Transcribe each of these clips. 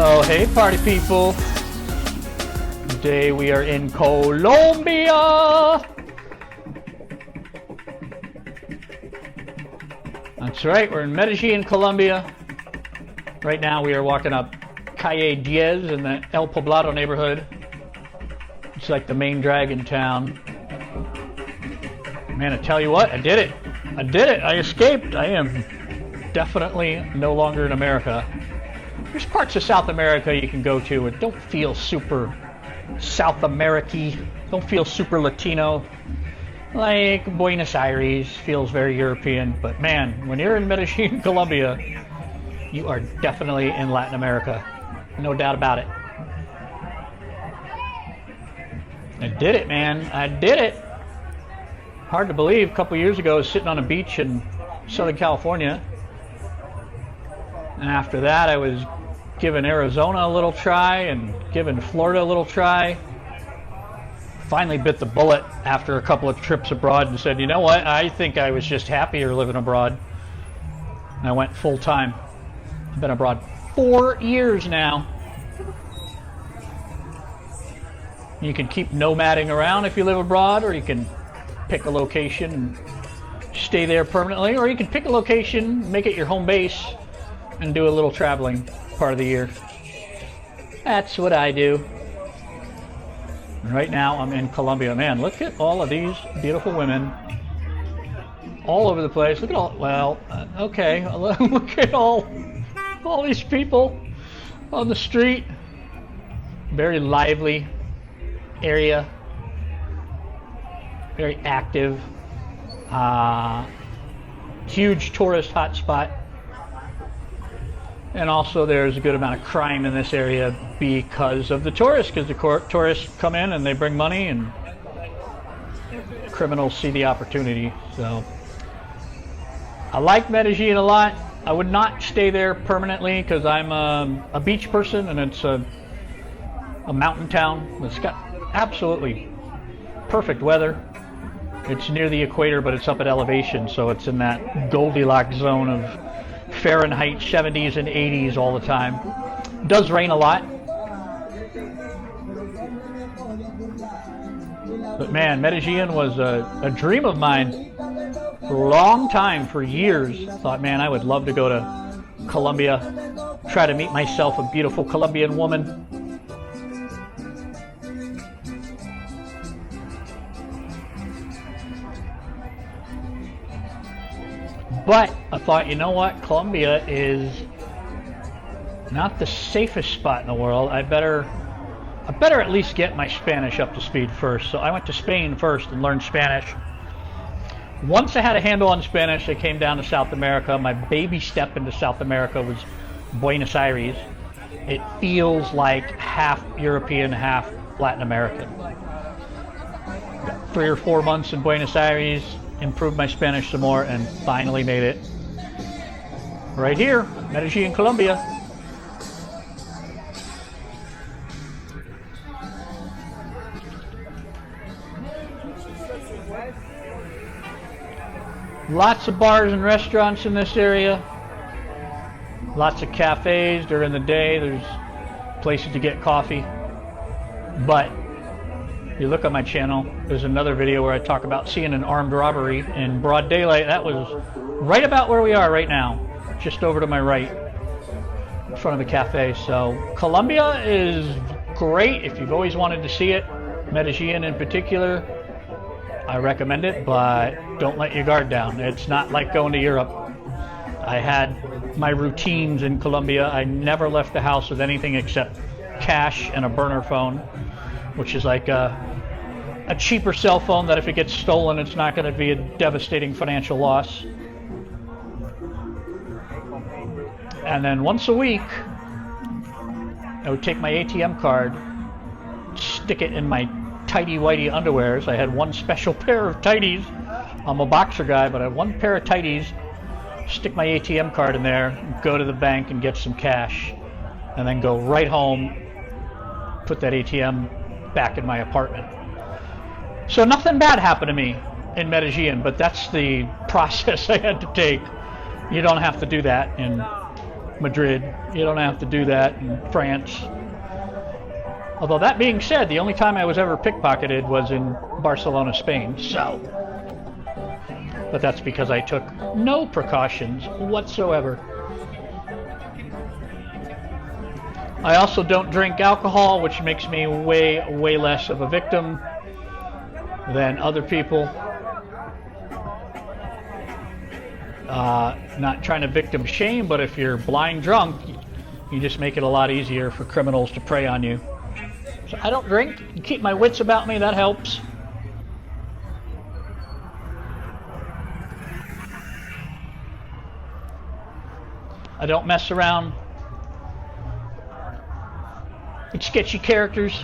Well, hey party people. Today we are in Colombia. That's right, we're in Medellin Colombia. Right now we are walking up Calle in the El Poblado neighborhood. It's like the main drag in town. Man, I tell you what, I did it. I did it. I escaped. I am definitely no longer in America. There's parts of South America you can go to and don't feel super South American, don't feel super Latino. Like Buenos Aires feels very European, but man, when you're in Medellin, Colombia, you are definitely in Latin America. No doubt about it. I did it, man. I did it. Hard to believe. A couple years ago, I was sitting on a beach in Southern California. And after that, I was giving Arizona a little try and giving Florida a little try. Finally bit the bullet after a couple of trips abroad and said, you know what? I think I was just happier living abroad. And I went full time. I've been abroad 4 years now. You can keep nomading around if you live abroad, or you can pick a location and stay there permanently, or you can pick a location, make it your home base, and do a little traveling part of the year. That's what I do. And right now I'm in Colombia. Man, look at all of these beautiful women all over the place. Look at all, well, okay, look at all these people on the street. Very lively area, very active, huge tourist hotspot, and also there's a good amount of crime in this area because of the tourists, because the tourists come in and they bring money and criminals see the opportunity. So I like Medellin a lot. I would not stay there permanently because I'm a beach person, and it's a mountain town. It's got absolutely perfect weather. It's near the equator, but it's up at elevation, so it's in that Goldilocks zone of Fahrenheit 70s and 80s all the time. It does rain a lot. But man, Medellin was a dream of mine for a long time, for years. Thought, man, I would love to go to Colombia, try to meet myself a beautiful Colombian woman. But I thought, you know what? Colombia is not the safest spot in the world. I better at least get my Spanish up to speed first. So I went to Spain first and learned Spanish. Once I had a handle on Spanish, I came down to South America. My baby step into South America was Buenos Aires. It feels like half European, half Latin American. 3 or 4 months in Buenos Aires, improved my Spanish some more, and finally made it right here, Medellin, Colombia. Lots of bars and restaurants in this area. Lots of cafes during the day. There's places to get coffee. But you look on my channel, there's another video where I talk about seeing an armed robbery in broad daylight. That was right about where we are right now, just over to my right, in front of the cafe. So Colombia is great if you've always wanted to see it. Medellin in particular, I recommend it, but don't let your guard down. It's not like going to Europe. I had my routines in Colombia. I never left the house with anything except cash and a burner phone, which is like a cheaper cell phone that if it gets stolen, it's not going to be a devastating financial loss. And then once a week, I would take my ATM card, stick it in my tighty-whitey underwears. I had one special pair of tighties. I'm a boxer guy, but I had one pair of tighties, stick my ATM card in there, go to the bank and get some cash, and then go right home, put that ATM back in my apartment. So nothing bad happened to me in Medellin, but that's the process I had to take. You don't have to do that in Madrid. You don't have to do that in France. Although that being said, the only time I was ever pickpocketed was in Barcelona, Spain. So, but that's because I took no precautions whatsoever. I also don't drink alcohol, which makes me way less of a victim than other people. Not trying to victim shame, but if you're blind drunk, you just make it a lot easier for criminals to prey on you. So I don't drink and keep my wits about me. That helps. I don't mess around with sketchy characters.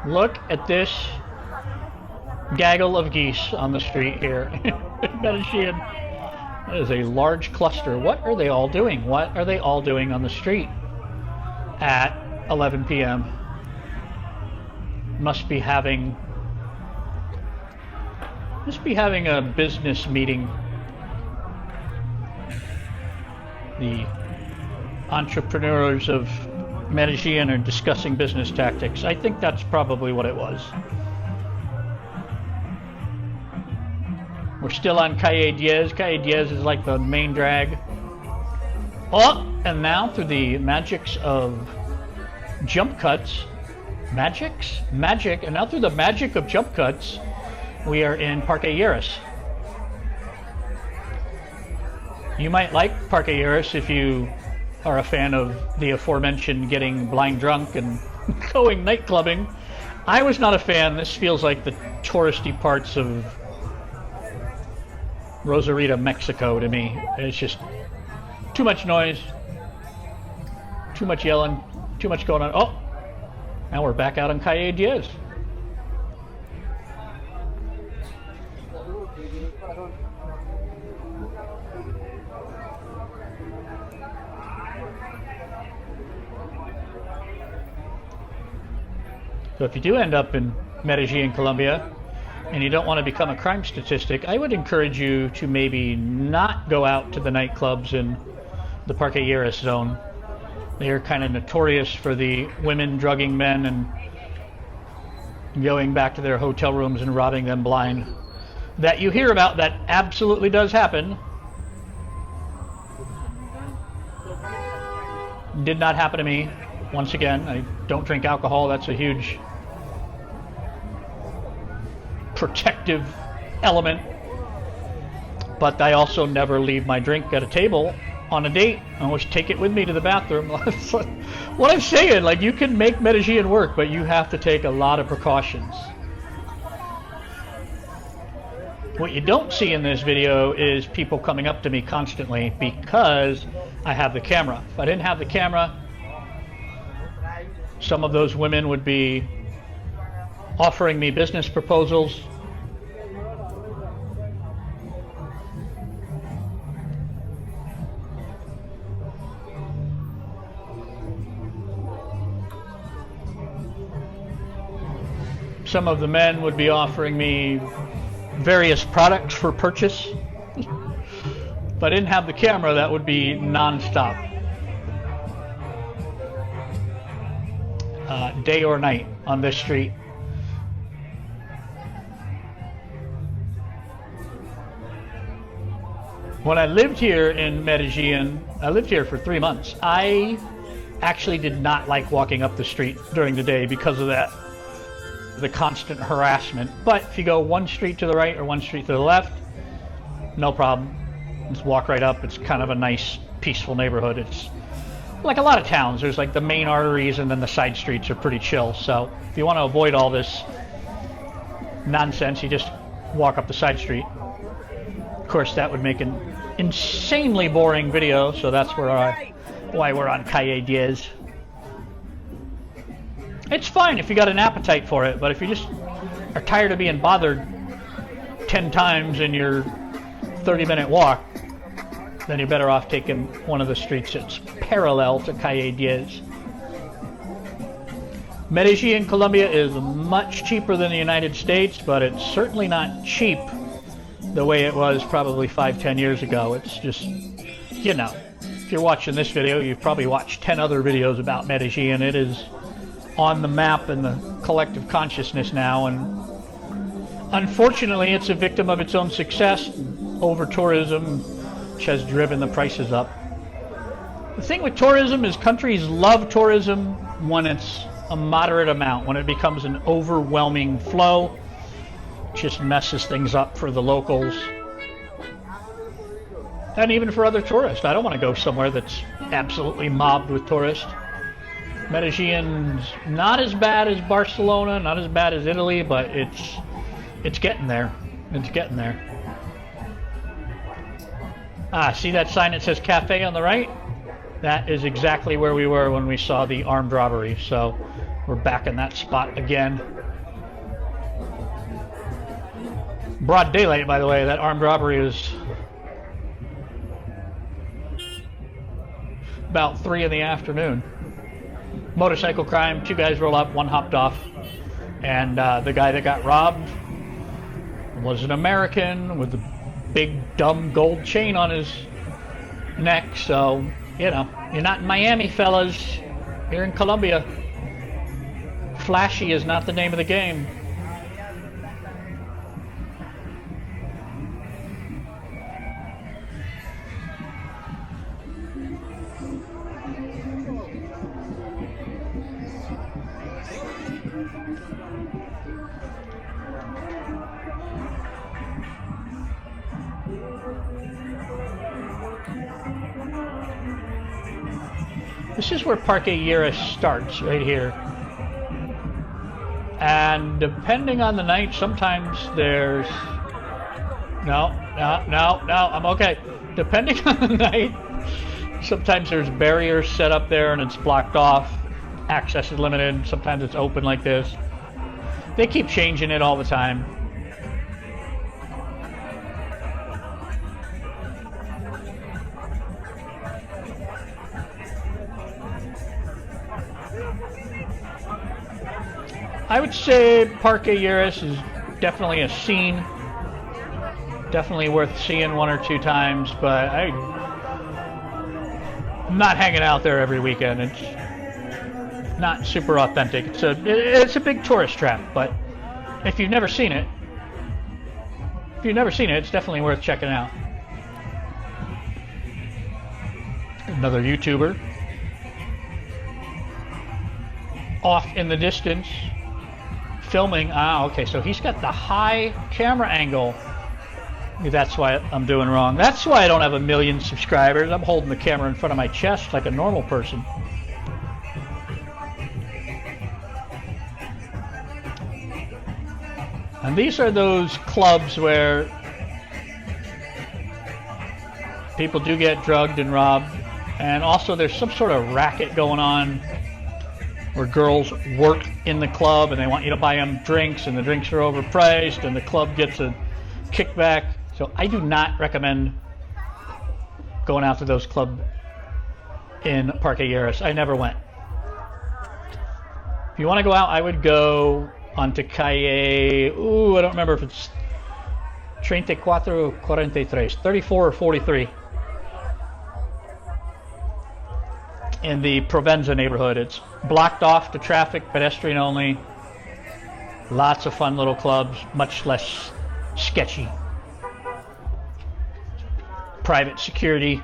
Look at this gaggle of geese on the street here in Medellin. That is a large cluster. What are they all doing? What are they all doing on the street at 11 p.m.? Must be having a business meeting. The entrepreneurs of Medellin are discussing business tactics. I think that's probably what it was. We're still on Calle Diaz. Calle Diaz is like the main drag. Oh, and now through the magics of jump cuts, magic, and now through the magic of jump cuts, we are in Parque Lleras. You might like Parque Lleras if you are a fan of the aforementioned getting blind drunk and going night clubbing. I was not a fan. This feels like the touristy parts of Rosarito, Mexico to me. It's just too much noise, too much yelling, too much going on. Oh, now we're back out on Calle Diaz. So if you do end up in Medellin, Colombia, and you don't want to become a crime statistic, I would encourage you to maybe not go out to the nightclubs in the Parque Lleras zone. They are kind of notorious for the women drugging men and going back to their hotel rooms and robbing them blind. That you hear about, that absolutely does happen. Did not happen to me. Once again, I don't drink alcohol. That's a huge protective element, but I also never leave my drink at a table on a date. I always take it with me to the bathroom. What I'm saying, like, you can make Medellin work, but you have to take a lot of precautions. What you don't see in this video is people coming up to me constantly because I have the camera. If I didn't have the camera, some of those women would be offering me business proposals. Some of the men would be offering me various products for purchase. If I didn't have the camera, that would be non-stop. Day or night on this street. When I lived here in Medellin, I lived here for 3 months. I actually did not like walking up the street during the day because of that. The constant harassment. But if you go one street to the right or one street to the left, no problem. Just walk right up. It's kind of a nice, peaceful neighborhood. It's like a lot of towns. There's like the main arteries and then the side streets are pretty chill. So if you want to avoid all this nonsense, you just walk up the side street. Of course, that would make an insanely boring video, so that's why we're on Calle Diaz. It's fine if you got an appetite for it, but if you just are tired of being bothered 10 times in your 30-minute walk, then you're better off taking one of the streets that's parallel to Calle Diaz. Medellin, Colombia is much cheaper than the United States, but it's certainly not cheap the way it was probably 5-10 years ago. It's just, you know, if you're watching this video, you've probably watched 10 other videos about Medellin. It is on the map in the collective consciousness now, and unfortunately it's a victim of its own success, over tourism, which has driven the prices up. The thing with tourism is countries love tourism when it's a moderate amount. When it becomes an overwhelming flow, it just messes things up for the locals and even for other tourists. I don't want to go somewhere that's absolutely mobbed with tourists. Medellin's not as bad as Barcelona, not as bad as Italy, but it's getting there. It's getting there. Ah, see that sign that says cafe on the right? That is exactly where we were when we saw the armed robbery. So we're back in that spot again. Broad daylight, by the way. That armed robbery is about 3 in the afternoon. Motorcycle crime, 2 guys roll up, 1 hopped off, and the guy that got robbed was an American with a big dumb gold chain on his neck. So, you know, you're not in Miami, fellas. You're in Colombia. Flashy is not the name of the game. This is where Parque Lleras starts, right here. And depending on the night, sometimes there's... No, I'm okay. Depending on the night, sometimes there's barriers set up there and it's blocked off. Access is limited. Sometimes it's open like this. They keep changing it all the time. I would say Parque Lleras is definitely a scene. Definitely worth seeing 1 or 2 times, but I'm not hanging out there every weekend. It's not super authentic. It's a big tourist trap, but if you've never seen it, it's definitely worth checking out. Another YouTuber off in the distance filming. Ah, okay, so he's got the high camera angle. That's why I'm doing wrong. That's why I don't have 1 million subscribers. I'm holding the camera in front of my chest like a normal person. And these are those clubs where people do get drugged and robbed, and also there's some sort of racket going on where girls work in the club and they want you to buy them drinks, and the drinks are overpriced and the club gets a kickback. So I do not recommend going out to those clubs in Parque Lleras. I never went. If you want to go out, I would go onto Calle. Ooh, I don't remember if it's 34 or 43, 34 or 43. In the Provenza neighborhood. It's blocked off to traffic, pedestrian only. Lots of fun little clubs, much less sketchy. Private security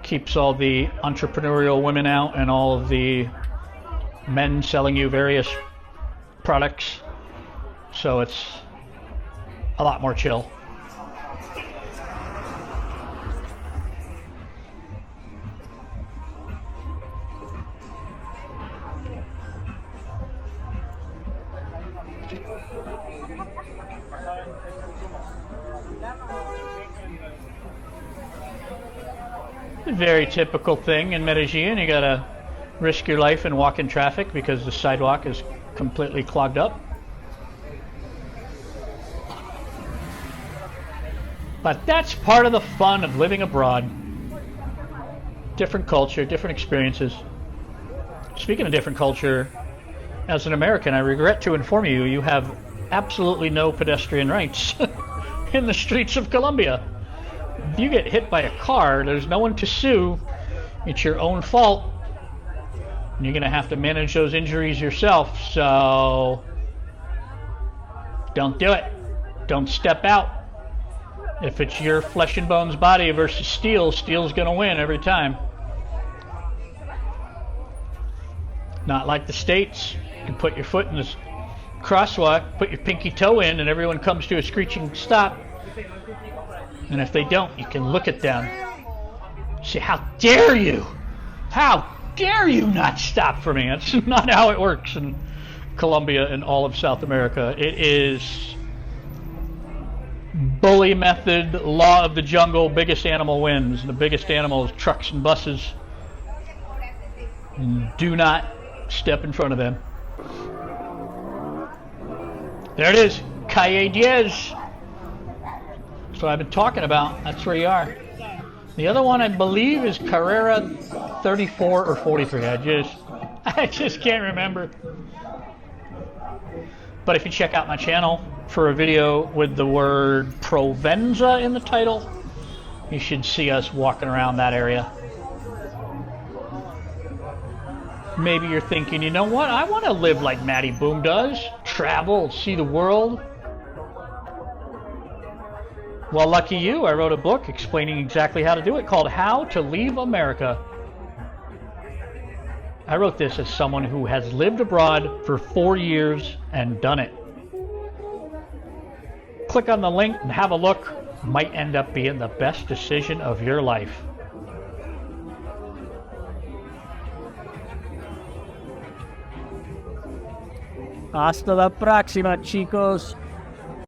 keeps all the entrepreneurial women out and all of the men selling you various products. So it's a lot more chill. Very typical thing in Medellin. You gotta risk your life and walk in traffic because the sidewalk is completely clogged up. But that's part of the fun of living abroad. Different culture, different experiences. Speaking of different culture, as an American, I regret to inform you, you have absolutely no pedestrian rights in the streets of Colombia. If you get hit by a car, there's no one to sue. It's your own fault. And you're going to have to manage those injuries yourself. So don't do it. Don't step out. If it's your flesh and bones body versus steel, steel's going to win every time. Not like the States. You can put your foot in this crosswalk, put your pinky toe in, and everyone comes to a screeching stop. And if they don't, you can look at them. Say, how dare you? How dare you not stop for me? That's not how it works in Colombia and all of South America. It is bully method, law of the jungle, biggest animal wins. And the biggest animal is trucks and buses. And do not step in front of them. There it is, Calle. That's what I've been talking about. That's where you are. The other one, I believe, is Carrera 34 or 43. I just can't remember. But if you check out my channel for a video with the word Provenza in the title, you should see us walking around that area. Maybe you're thinking, you know what? I want to live like Matty Boom does. Travel, see the world. Well, lucky you, I wrote a book explaining exactly how to do it called How to Leave America. I wrote this as someone who has lived abroad for 4 years and done it. Click on the link and have a look. Might end up being the best decision of your life. Hasta la próxima, chicos.